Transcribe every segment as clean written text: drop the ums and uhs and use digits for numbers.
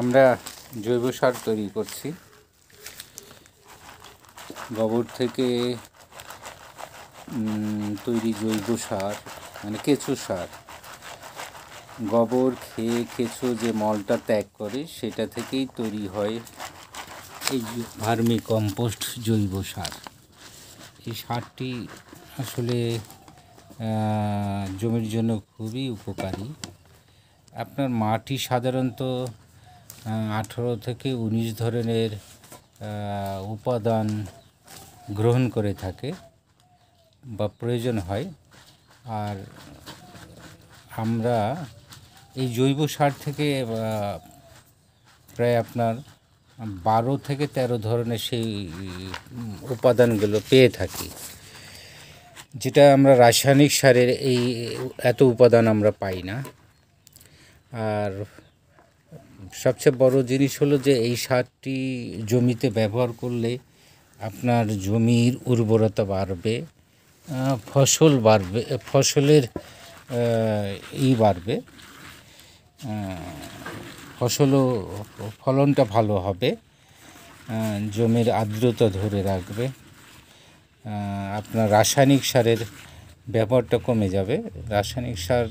আমরা জৈব সার তৈরি করছি। গোবর থেকে তৈরি জৈব সার মানে কেঁচো সার। গোবর খেয়ে কেঁচো যে মলটা ত্যাগ করে সেটা থেকেই তৈরি হয় এই ভার্মি কম্পোস্ট জৈব সার। এই সারটি আসলে জমির জন্য খুবই উপকারী। আপনার মাটি সাধারণত 18 থেকে 19 ধরনের উপাদান গ্রহণ করে থাকে বা প্রয়োজন হয়। আর আমরা এই জৈব সার থেকে প্রায় আপনার 12 থেকে 13 ধরনের সেই উপাদানগুলো পেয়ে থাকি, যেটা আমরা রাসায়নিক সারের এত উপাদান আমরা পাই না। আর সবচেয়ে বড় জিনিস হলো যে এই সারটি জমিতে ব্যবহার করলে আপনার জমির উর্বরতা বাড়বে, ফসল বাড়বে, ফসলের বাড়বে, ফলনটা ভালো হবে, জমির আর্দ্রতা ধরে রাখবে, আপনার রাসায়নিক সারের ব্যবহারটা কমে যাবে। রাসায়নিক সার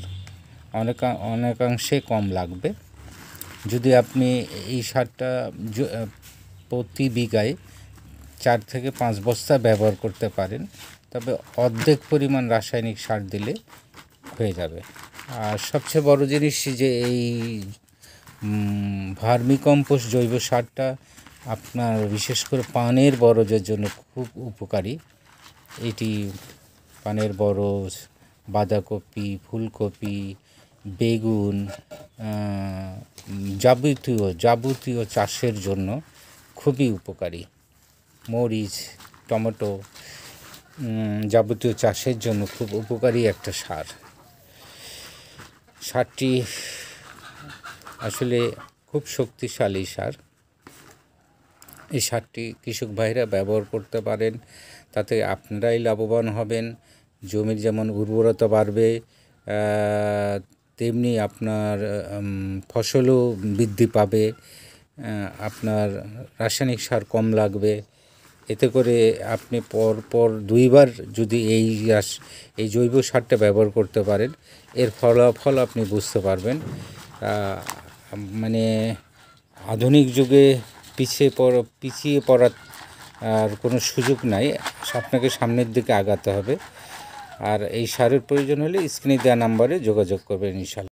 অনেকাংশে কম লাগবে। যদি আপনি এই সারটা প্রতি বিঘায় 4 থেকে 5 বস্তা ব্যবহার করতে পারেন, তবে অর্ধেক পরিমাণ রাসায়নিক সার দিলে হয়ে যাবে। আর সবচেয়ে বড় জিনিস যে এই ভার্মি কম্পোস্ট জৈব সারটা আপনার বিশেষ করে পানের বরজের জন্য খুব উপকারী। এটি পানের বরজ, বাঁধাকপি, ফুলকপি, বেগুন, যাবতীয় চাষের জন্য খুবই উপকারী। মরিচ, টমেটো, যাবতীয় চাষের জন্য খুব উপকারী একটা সার। সারটি আসলে খুব শক্তিশালী সার। এই সারটি কৃষক ভাইরা ব্যবহার করতে পারেন, তাতে আপনারাই লাভবান হবেন। জমির যেমন উর্বরতা বাড়বে, তেমনি আপনার ফসলও বৃদ্ধি পাবে, আপনার রাসায়নিক সার কম লাগবে। এতে করে আপনি পর 2 বার যদি এই জৈব সারটা ব্যবহার করতে পারেন, এর ফলাফল আপনি বুঝতে পারবেন। মানে আধুনিক যুগে পিছিয়ে পড়ার আর কোনো সুযোগ নাই। আপনাকে সামনের দিকে আগাতে হবে। আর এই সারের প্রয়োজন হলে স্ক্রিনে দেওয়া নাম্বারে যোগাযোগ করবেন ইনশাআল্লাহ।